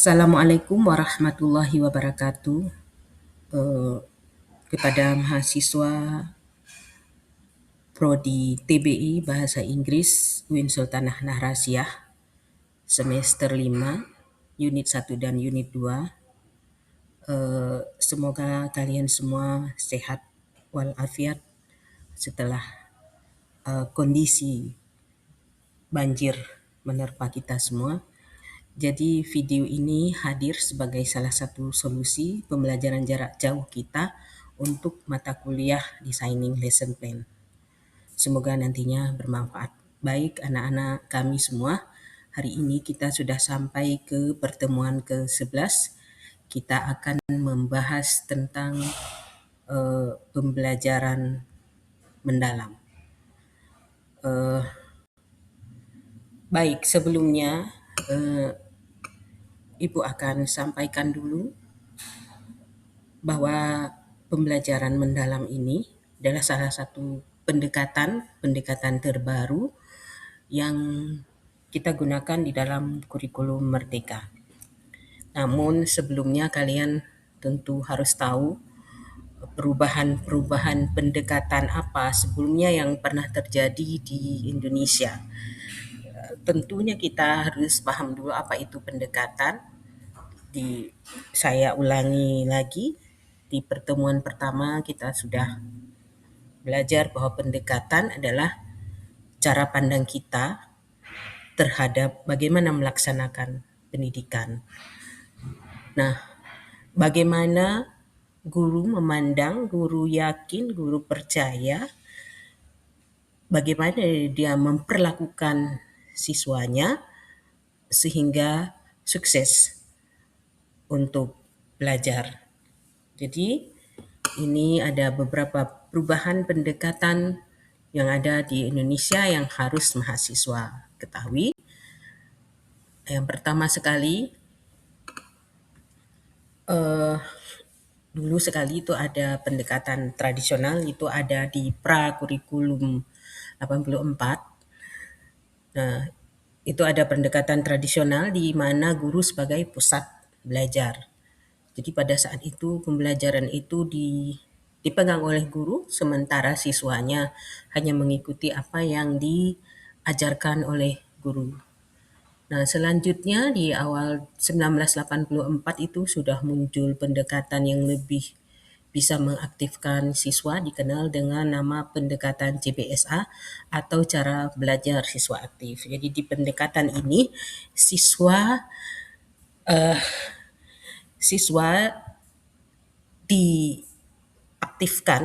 Assalamualaikum warahmatullahi wabarakatuh. Eh, Kepada mahasiswa Prodi TBI Bahasa Inggris UIN Sultanah Nahrasyah semester 5, unit 1 dan unit 2. Semoga kalian semua sehat walafiat setelah kondisi banjir menerpa kita semua. Jadi video ini hadir sebagai salah satu solusi pembelajaran jarak jauh kita untuk mata kuliah Designing Lesson Plan. Semoga nantinya bermanfaat. Baik anak-anak kami semua, hari ini kita sudah sampai ke pertemuan ke-11. Kita akan membahas tentang pembelajaran mendalam. Baik, sebelumnya Ibu akan sampaikan dulu bahwa pembelajaran mendalam ini adalah salah satu pendekatan terbaru yang kita gunakan di dalam kurikulum Merdeka. Namun sebelumnya kalian tentu harus tahu perubahan pendekatan apa sebelumnya yang pernah terjadi di Indonesia. Tentunya kita harus paham dulu apa itu pendekatan. Saya ulangi lagi, di pertemuan pertama kita sudah belajar bahwa pendekatan adalah cara pandang kita terhadap bagaimana melaksanakan pendidikan. Nah, bagaimana guru memandang, guru yakin, guru percaya, bagaimana dia memperlakukan siswanya sehingga sukses untuk belajar. Jadi ini ada beberapa perubahan pendekatan yang ada di Indonesia yang harus mahasiswa ketahui. Yang pertama sekali, dulu sekali itu ada pendekatan tradisional, itu ada di pra-kurikulum 84. Nah, itu ada pendekatan tradisional di mana guru sebagai pusat belajar. Jadi pada saat itu pembelajaran itu dipegang oleh guru, sementara siswanya hanya mengikuti apa yang diajarkan oleh guru. Nah, selanjutnya di awal 1984 itu sudah muncul pendekatan yang lebih bisa mengaktifkan siswa, dikenal dengan nama pendekatan CBSA atau cara belajar siswa aktif. Jadi di pendekatan ini siswa diaktifkan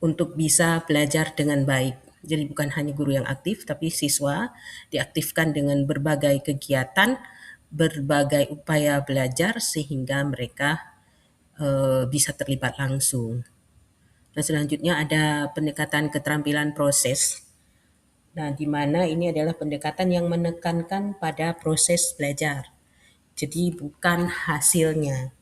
untuk bisa belajar dengan baik. Jadi bukan hanya guru yang aktif, tapi siswa diaktifkan dengan berbagai kegiatan, berbagai upaya belajar sehingga mereka bisa terlibat langsung. Nah, selanjutnya ada pendekatan keterampilan proses. Nah, di mana ini adalah pendekatan yang menekankan pada proses belajar. Jadi bukan hasilnya.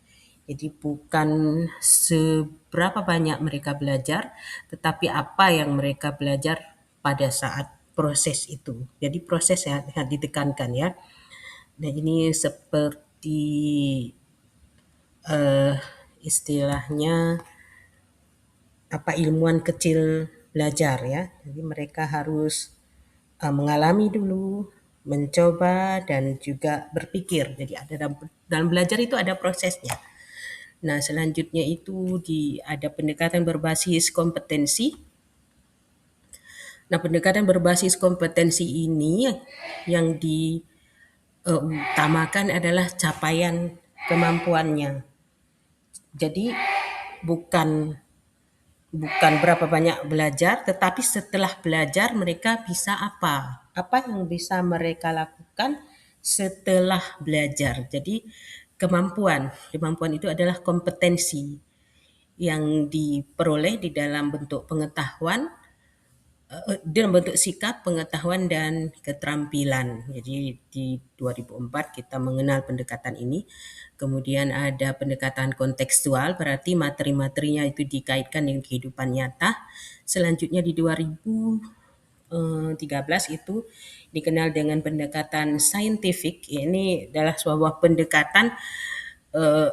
Jadi bukan seberapa banyak mereka belajar, tetapi apa yang mereka belajar pada saat proses itu. Jadi proses yang ditekankan ya. Nah, ini seperti istilahnya ilmuwan kecil belajar ya. Jadi mereka harus mengalami dulu, mencoba dan juga berpikir. Jadi ada dalam belajar itu ada prosesnya. Nah, selanjutnya itu ada pendekatan berbasis kompetensi. Nah, pendekatan berbasis kompetensi ini yang diutamakan adalah capaian kemampuannya. Jadi bukan berapa banyak belajar, tetapi setelah belajar mereka bisa apa? Apa yang bisa mereka lakukan setelah belajar. Jadi kemampuan itu adalah kompetensi yang diperoleh di dalam bentuk pengetahuan, dalam bentuk sikap, pengetahuan dan keterampilan. Jadi di 2004 kita mengenal pendekatan ini. Kemudian ada pendekatan kontekstual, berarti materi-materinya itu dikaitkan dengan kehidupan nyata. Selanjutnya di 2007 13 itu dikenal dengan pendekatan saintifik. Ini adalah sebuah eh,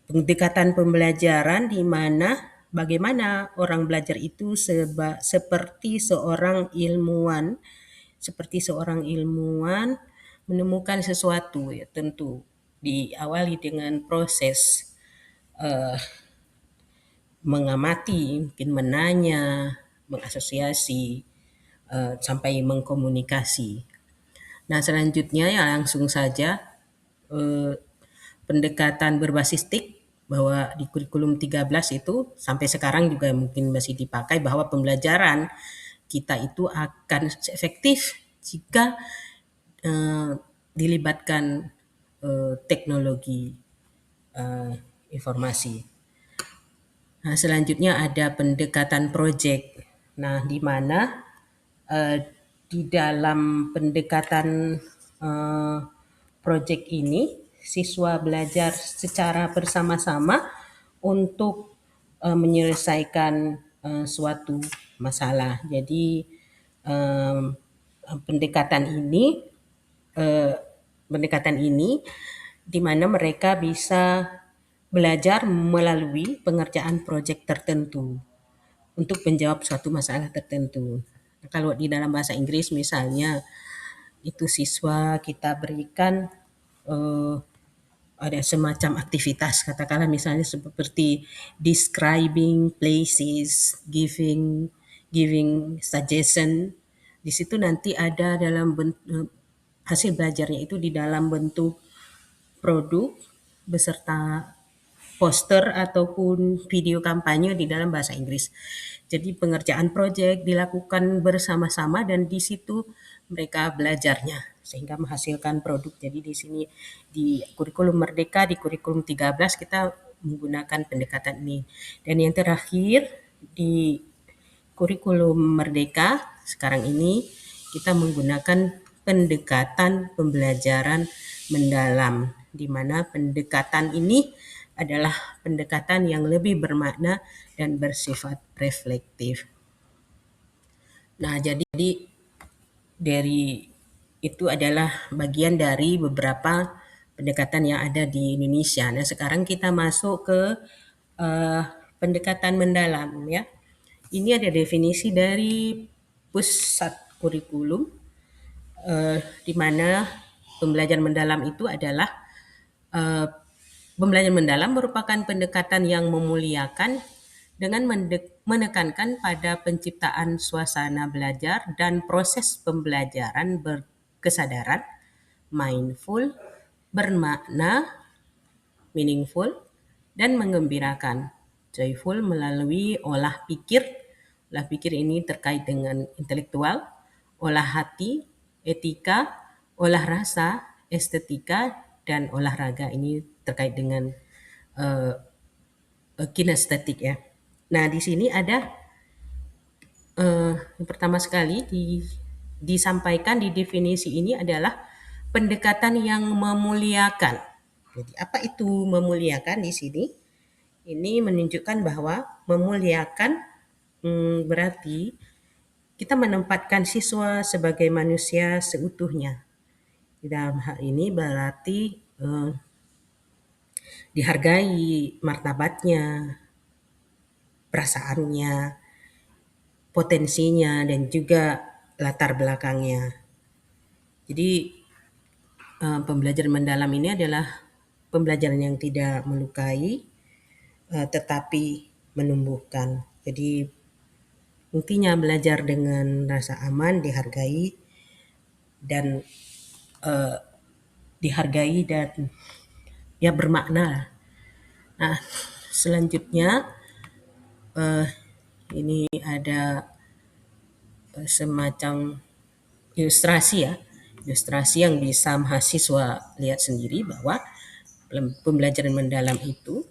pendekatan pembelajaran di mana bagaimana orang belajar itu seperti seorang ilmuwan menemukan sesuatu, ya tentu diawali dengan proses eh, mengamati, mungkin menanya, mengasosiasi, sampai mengkomunikasi. Nah, selanjutnya ya langsung saja eh, pendekatan berbasis TIK, bahwa di kurikulum 13 itu sampai sekarang juga mungkin masih dipakai, bahwa pembelajaran kita itu akan efektif jika eh, dilibatkan teknologi eh, informasi. Nah, selanjutnya ada pendekatan project. Nah, di mana eh, di dalam pendekatan eh, project ini siswa belajar secara bersama-sama untuk menyelesaikan suatu masalah. Jadi em, pendekatan ini eh, pendekatan ini di mana mereka bisa belajar melalui pengerjaan proyek tertentu untuk menjawab suatu masalah tertentu. Nah, kalau di dalam bahasa Inggris misalnya itu siswa kita berikan eh, ada semacam aktivitas, katakanlah misalnya seperti describing places, giving suggestion. Di situ nanti ada dalam hasil belajarnya itu di dalam bentuk produk beserta poster ataupun video kampanye di dalam bahasa Inggris. Jadi pengerjaan proyek dilakukan bersama-sama dan di situ mereka belajarnya sehingga menghasilkan produk. Jadi di sini di kurikulum Merdeka, di kurikulum 13 kita menggunakan pendekatan ini. Dan yang terakhir di kurikulum Merdeka sekarang ini kita menggunakan pendekatan pembelajaran mendalam, di mana pendekatan ini adalah pendekatan yang lebih bermakna dan bersifat reflektif. Nah, jadi dari itu adalah bagian dari beberapa pendekatan yang ada di Indonesia. Nah, sekarang kita masuk ke eh, pendekatan mendalam, ya. Ini ada definisi dari pusat kurikulum, di mana pembelajaran mendalam itu adalah eh, pembelajaran mendalam merupakan pendekatan yang memuliakan dengan menekankan pada penciptaan suasana belajar dan proses pembelajaran berkesadaran, mindful, bermakna, meaningful, dan mengembirakan, joyful, melalui olah pikir. Olah pikir ini terkait dengan intelektual, olah hati, etika, olah rasa, estetika, dan olahraga ini terkait dengan eh, kinestetik, ya. Nah, di sini ada yang pertama sekali disampaikan di definisi ini adalah pendekatan yang memuliakan. Jadi apa itu memuliakan di sini? Ini menunjukkan bahwa memuliakan berarti kita menempatkan siswa sebagai manusia seutuhnya. Di dalam hal ini berarti dihargai martabatnya, perasaannya, potensinya, dan juga latar belakangnya. Jadi pembelajaran mendalam ini adalah pembelajaran yang tidak melukai, tetapi menumbuhkan. Jadi intinya belajar dengan rasa aman, dan eh, dihargai dan ya bermakna. Nah, selanjutnya ini ada semacam ilustrasi, ya. Ilustrasi yang bisa mahasiswa lihat sendiri bahwa pembelajaran mendalam itu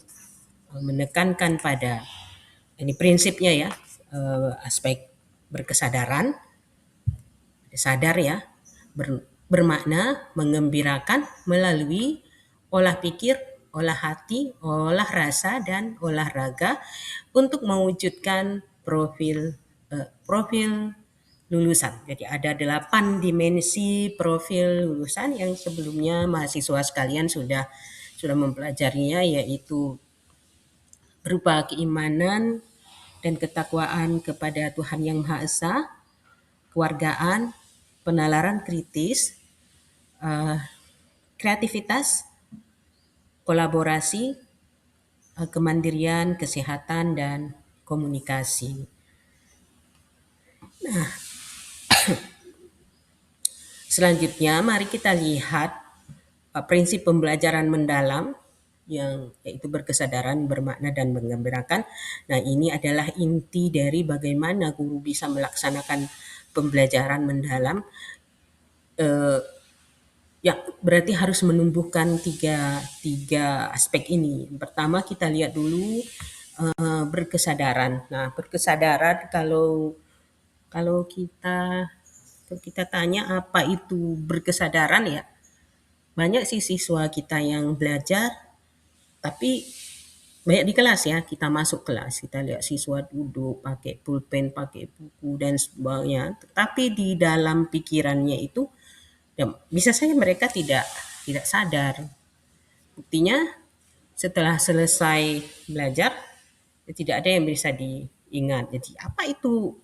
menekankan pada ini prinsipnya, ya, aspek berkesadaran, sadar, ya, bermakna, mengembirakan melalui olah pikir, olah hati, olah rasa, dan olahraga untuk mewujudkan profil lulusan. Jadi ada 8 dimensi profil lulusan yang sebelumnya mahasiswa sekalian sudah mempelajarinya, yaitu berupa keimanan dan ketakwaan kepada Tuhan Yang Maha Esa, kewargaan, penalaran kritis, eh, kreativitas, kolaborasi, kemandirian, kesehatan, dan komunikasi. Selanjutnya, mari kita lihat prinsip pembelajaran mendalam yang yaitu berkesadaran, bermakna, dan menggembirakan. Nah, ini adalah inti dari bagaimana guru bisa melaksanakan pembelajaran mendalam. Eh, ya, berarti harus menumbuhkan tiga aspek ini. Pertama, kita lihat dulu berkesadaran. Nah, berkesadaran kalau kita tanya apa itu berkesadaran, ya banyak sih siswa kita yang belajar tapi banyak di kelas, ya kita masuk kelas kita lihat siswa duduk pakai pulpen, pakai buku dan sebagainya, tetapi di dalam pikirannya itu ya, bisa saja mereka tidak sadar. Buktinya setelah selesai belajar ya tidak ada yang bisa diingat. Jadi apa itu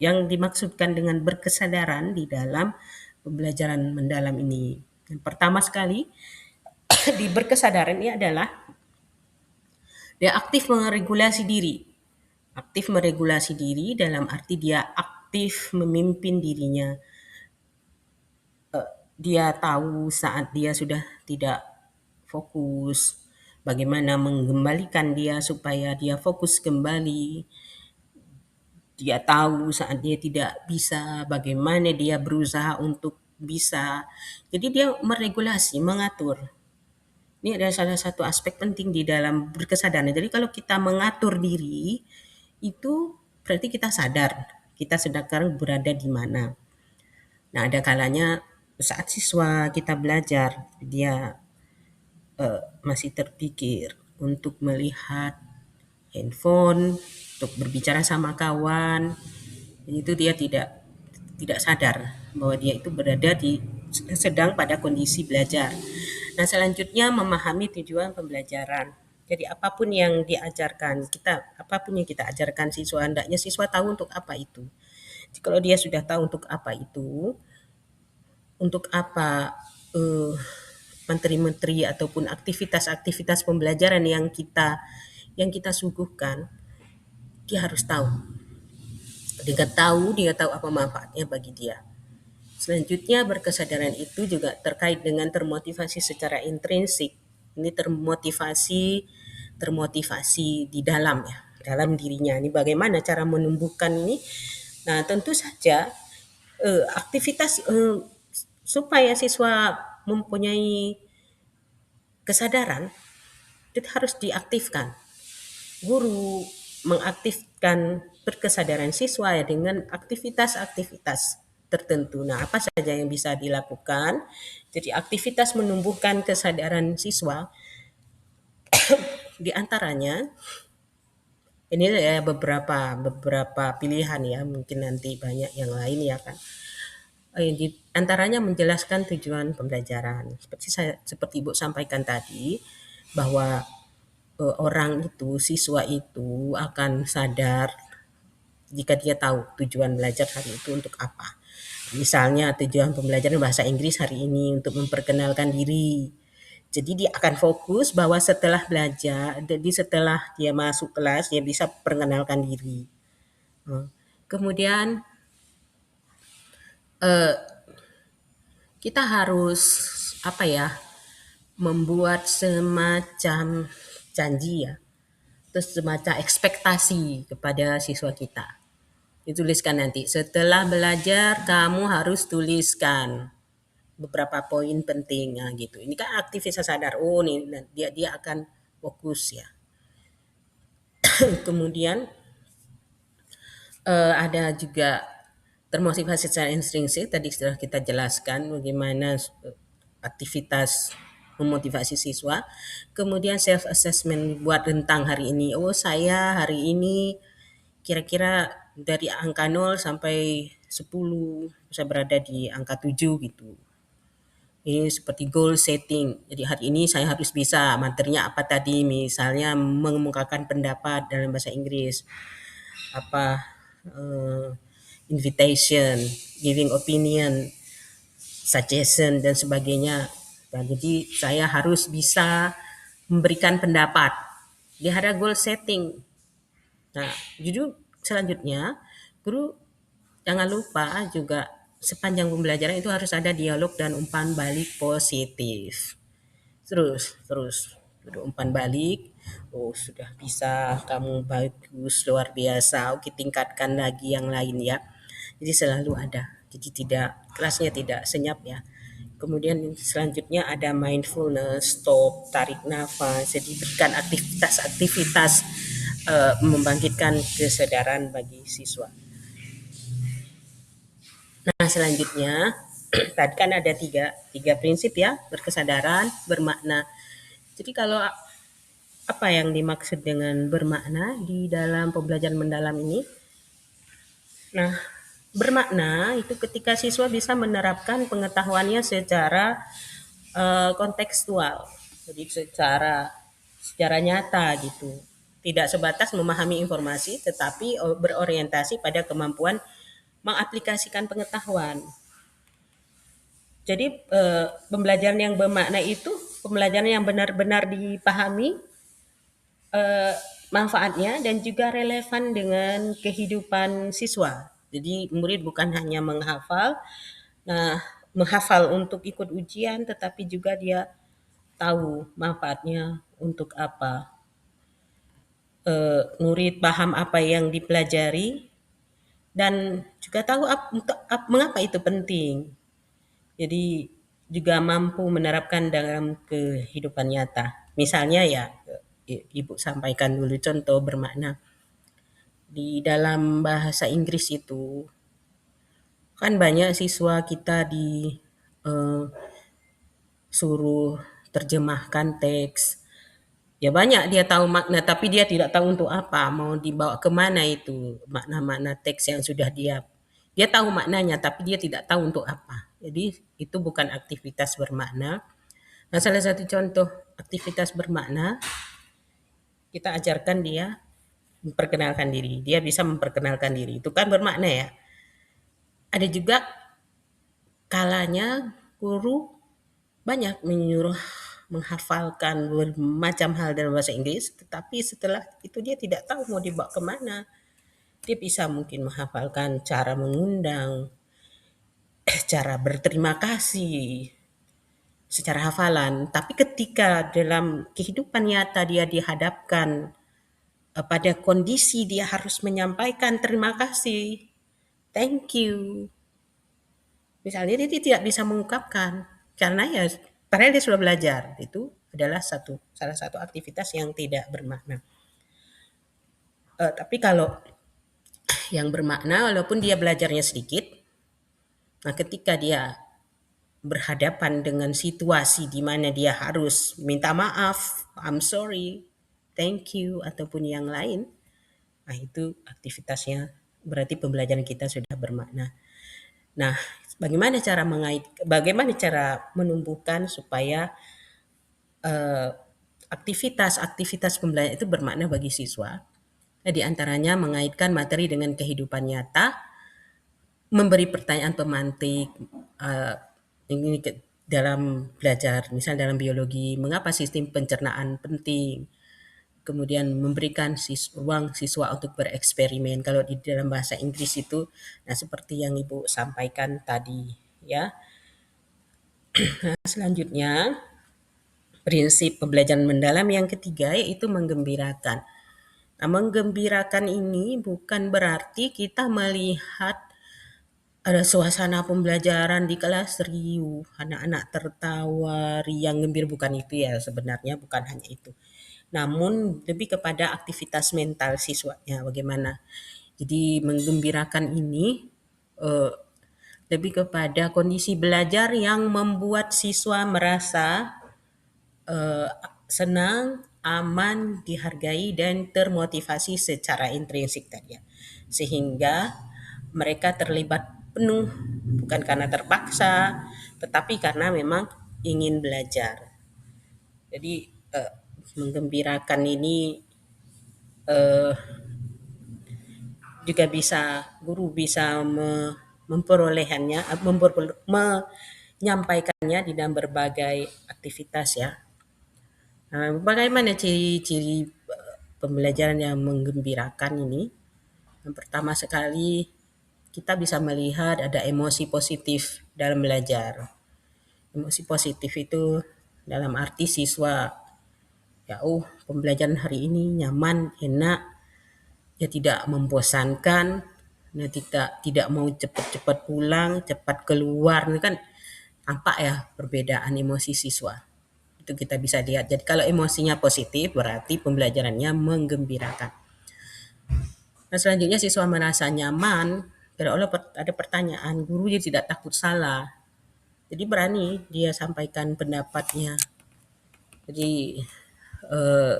yang dimaksudkan dengan berkesadaran di dalam pembelajaran mendalam ini? Yang pertama sekali di berkesadaran ini adalah dia aktif meregulasi diri. Aktif meregulasi diri dalam arti dia aktif memimpin dirinya. Dia tahu saat dia sudah tidak fokus, bagaimana mengembalikan dia supaya dia fokus kembali. Dia tahu saat dia tidak bisa, bagaimana dia berusaha untuk bisa. Jadi dia meregulasi, mengatur. Ini adalah salah satu aspek penting di dalam berkesadaran. Jadi kalau kita mengatur diri, itu berarti kita sadar kita sedang berada di mana. Nah, ada kalanya saat siswa kita belajar, dia masih terpikir untuk melihat handphone, untuk berbicara sama kawan, itu dia tidak sadar bahwa dia itu berada sedang pada kondisi belajar. Nah, selanjutnya memahami tujuan pembelajaran. Jadi apapun yang kita ajarkan siswa, hendaknya siswa tahu untuk apa itu. Jadi, kalau dia sudah tahu untuk apa itu, untuk apa menteri-menteri ataupun aktivitas-aktivitas pembelajaran yang kita suguhkan, dia harus tahu. Dia tahu apa manfaatnya bagi dia. Selanjutnya, berkesadaran itu juga terkait dengan termotivasi secara intrinsik. Ini termotivasi di dalam, ya, dalam dirinya. Ini bagaimana cara menumbuhkan ini? Nah, tentu saja aktivitas supaya siswa mempunyai kesadaran itu harus diaktifkan. Guru mengaktifkan berkesadaran siswa ya dengan aktivitas-aktivitas tertentu. Nah, apa saja yang bisa dilakukan? Jadi aktivitas menumbuhkan kesadaran siswa di antaranya ini ya beberapa pilihan, ya, mungkin nanti banyak yang lain, ya kan. Di antaranya menjelaskan tujuan pembelajaran. Seperti Ibu sampaikan tadi bahwa orang itu, siswa itu akan sadar jika dia tahu tujuan belajar hari itu untuk apa. Misalnya tujuan pembelajaran bahasa Inggris hari ini untuk memperkenalkan diri. Jadi dia akan fokus bahwa setelah belajar, jadi setelah dia masuk kelas, dia bisa perkenalkan diri. Kemudian kita harus apa ya, membuat semacam janji, ya, terus semacam ekspektasi kepada siswa kita. Dituliskan nanti, setelah belajar kamu harus tuliskan beberapa poin penting, nah, gitu. Ini kan aktivitas sadar. Oh, nih dia akan fokus, ya. Kemudian ada juga termotivasi secara intrinsik. Tadi sudah kita jelaskan bagaimana aktivitas memotivasi siswa. Kemudian self assessment buat tentang hari ini. Oh, saya hari ini kira-kira dari angka 0 sampai 10 bisa berada di angka 7 gitu. Ini seperti goal setting. Jadi hari ini saya harus bisa materinya apa tadi, misalnya mengemukakan pendapat dalam bahasa Inggris, apa eh, invitation, giving opinion, suggestion dan sebagainya. Dan jadi saya harus bisa memberikan pendapat. Dia ada goal setting. Nah, jujur selanjutnya guru jangan lupa juga sepanjang pembelajaran itu harus ada dialog dan umpan balik positif. Terus, terus. Ada umpan balik, oh sudah bisa, kamu bagus, luar biasa, oke tingkatkan lagi yang lain ya. Jadi selalu ada, jadi tidak, kelasnya tidak senyap ya. Kemudian selanjutnya ada mindfulness, stop, tarik nafas, jadi berikan aktivitas-aktivitas membangkitkan kesadaran bagi siswa. Nah selanjutnya tadi kan ada tiga prinsip ya, berkesadaran, bermakna. Jadi kalau apa yang dimaksud dengan bermakna di dalam pembelajaran mendalam ini? Nah, bermakna itu ketika siswa bisa menerapkan pengetahuannya secara kontekstual, jadi secara nyata gitu. Tidak sebatas memahami informasi, tetapi berorientasi pada kemampuan mengaplikasikan pengetahuan. Jadi pembelajaran yang bermakna itu pembelajaran yang benar-benar dipahami manfaatnya dan juga relevan dengan kehidupan siswa. Jadi murid bukan hanya menghafal, nah menghafal untuk ikut ujian, tetapi juga dia tahu manfaatnya untuk apa. Murid paham apa yang dipelajari dan juga tahu mengapa itu penting. Jadi juga mampu menerapkan dalam kehidupan nyata. Misalnya ya, Ibu sampaikan dulu contoh bermakna. Di dalam bahasa Inggris itu kan banyak siswa kita eh, suruh terjemahkan teks. Ya banyak dia tahu makna, tapi dia tidak tahu untuk apa, mau dibawa ke mana itu makna-makna teks yang sudah dia tahu maknanya, tapi dia tidak tahu untuk apa. Jadi itu bukan aktivitas bermakna. Nah, salah satu contoh aktivitas bermakna, kita ajarkan dia memperkenalkan diri. Dia bisa memperkenalkan diri. Itu kan bermakna ya. Ada juga kalanya guru banyak menyuruh menghafalkan bermacam hal dalam bahasa Inggris, tetapi setelah itu dia tidak tahu mau dibawa kemana. Dia bisa mungkin menghafalkan cara mengundang, cara berterima kasih secara hafalan, tapi ketika dalam kehidupan nyata dia dihadapkan pada kondisi dia harus menyampaikan terima kasih, thank you, misalnya dia tidak bisa mengungkapkan karena ya padahal dia sudah belajar, itu adalah salah satu aktivitas yang tidak bermakna. Tapi kalau yang bermakna walaupun dia belajarnya sedikit, nah ketika dia berhadapan dengan situasi di mana dia harus minta maaf, I'm sorry, thank you ataupun yang lain, nah itu aktivitasnya berarti pembelajaran kita sudah bermakna. Nah, bagaimana cara menumbuhkan supaya aktivitas-aktivitas pembelajaran itu bermakna bagi siswa? Nah, di antaranya mengaitkan materi dengan kehidupan nyata, memberi pertanyaan pemantik, eh, ini dalam belajar, misal dalam biologi, mengapa sistem pencernaan penting, kemudian memberikan ruang siswa untuk bereksperimen. Kalau di dalam bahasa Inggris itu, nah seperti yang Ibu sampaikan tadi, ya. Nah, selanjutnya prinsip pembelajaran mendalam yang ketiga yaitu menggembirakan. Nah, menggembirakan ini bukan berarti kita melihat ada suasana pembelajaran di kelas riuh, anak-anak tertawa, riang gembira, bukan itu ya sebenarnya, bukan hanya itu. Namun lebih kepada aktivitas mental siswanya bagaimana. Jadi menggembirakan ini eh, lebih kepada kondisi belajar yang membuat siswa merasa eh, senang, aman, dihargai dan termotivasi secara intrinsik tadi ya. sehingga mereka terlibat penuh bukan karena terpaksa, tetapi karena memang ingin belajar. Jadi menggembirakan ini eh, juga bisa guru bisa memperolehannya, menyampaikannya di dalam berbagai aktivitas ya. Bagaimana ciri-ciri pembelajaran yang menggembirakan ini? Yang pertama sekali kita bisa melihat ada emosi positif dalam belajar. Emosi positif itu dalam arti siswa ya pembelajaran hari ini nyaman, enak, ya tidak membosankan, ya tidak mau cepat-cepat pulang, cepat keluar, ini kan tampak ya perbedaan emosi siswa. Itu kita bisa lihat. Jadi kalau emosinya positif berarti pembelajarannya menggembirakan. Nah, selanjutnya siswa merasa nyaman, kalau ada pertanyaan, guru dia tidak takut salah. Jadi berani dia sampaikan pendapatnya. Jadi eh,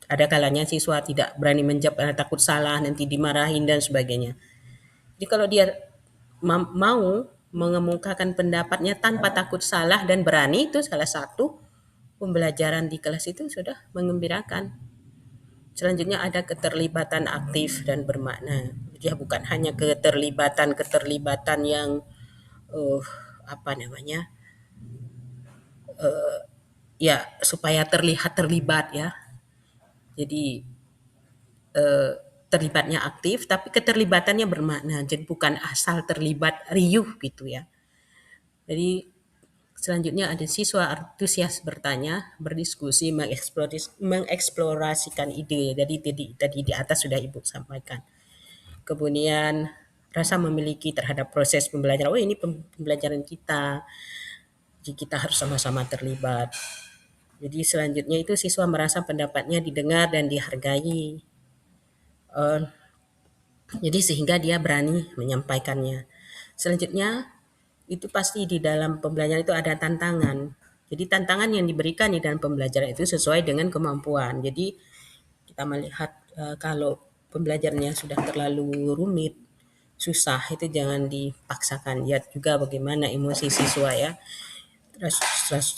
ada kalanya siswa tidak berani menjawab karena takut salah, nanti dimarahin dan sebagainya. Jadi kalau dia mau mengemukakan pendapatnya tanpa takut salah dan berani, itu salah satu pembelajaran di kelas itu sudah mengembirakan. Selanjutnya ada keterlibatan aktif dan bermakna. Dia bukan hanya keterlibatan yang uh, apa namanya ya supaya terlihat terlibat ya. Jadi terlibatnya aktif, tapi keterlibatannya bermakna. Jadi bukan asal terlibat riuh gitu ya. Jadi selanjutnya ada siswa antusias bertanya, berdiskusi, mengeksplorasikan ide. Jadi tadi di atas sudah Ibu sampaikan. Kemudian rasa memiliki terhadap proses pembelajaran. Oh ini pembelajaran kita, jadi kita harus sama-sama terlibat. Jadi selanjutnya itu siswa merasa pendapatnya didengar dan dihargai. Eh, jadi sehingga dia berani menyampaikannya. Selanjutnya itu pasti di dalam pembelajaran itu ada tantangan. Jadi tantangan yang diberikan di dalam pembelajaran itu sesuai dengan kemampuan. Jadi kita melihat kalau pembelajarannya sudah terlalu rumit, susah, itu jangan dipaksakan. Lihat juga bagaimana emosi siswa ya. Terus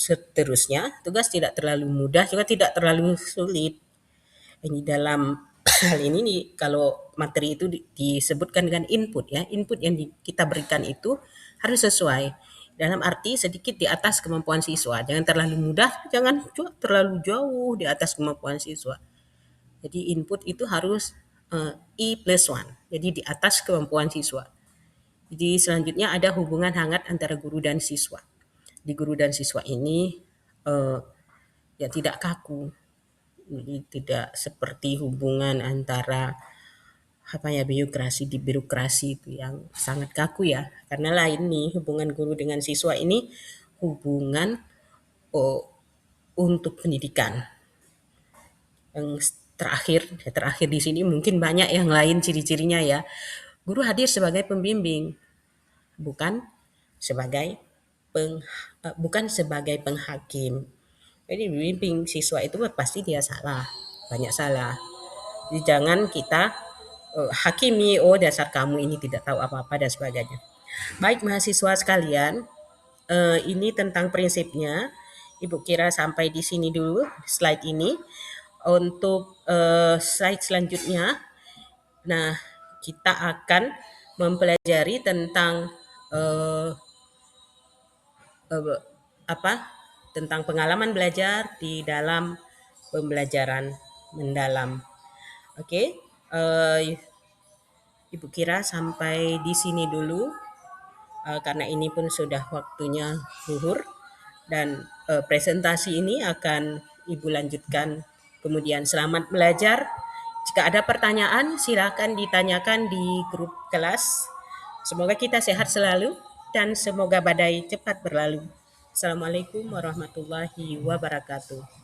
seterusnya, tugas tidak terlalu mudah juga tidak terlalu sulit. Ini dalam hal ini nih, kalau materi itu disebutkan dengan input ya, input yang kita berikan itu harus sesuai. Dalam arti sedikit di atas kemampuan siswa, jangan terlalu mudah, jangan terlalu jauh di atas kemampuan siswa. Jadi input itu harus E+1, jadi di atas kemampuan siswa. Jadi selanjutnya ada hubungan hangat antara guru dan siswa. Di guru dan siswa ini eh, ya tidak kaku, jadi tidak seperti hubungan antara apa ya birokrasi itu yang sangat kaku ya. Karena lain nih hubungan guru dengan siswa ini hubungan oh, untuk pendidikan. Yang terakhir di sini mungkin banyak yang lain ciri-cirinya ya. Guru hadir sebagai pembimbing, bukan sebagai bukan sebagai penghakim. Jadi bimbing siswa itu pasti dia salah, banyak salah. Jadi jangan kita hakimi, oh dasar kamu ini tidak tahu apa-apa dan sebagainya. Baik mahasiswa sekalian, ini tentang prinsipnya. Ibu kira sampai di sini dulu slide ini. Untuk slide selanjutnya, nah kita akan mempelajari tentang eh, eh, apa? Tentang pengalaman belajar di dalam pembelajaran mendalam. Oke, Ibu kira sampai di sini dulu karena ini pun sudah waktunya zuhur dan presentasi ini akan Ibu lanjutkan kemudian. Selamat belajar. Jika ada pertanyaan silakan ditanyakan di grup kelas. Semoga kita sehat selalu dan semoga badai cepat berlalu. Assalamualaikum warahmatullahi wabarakatuh.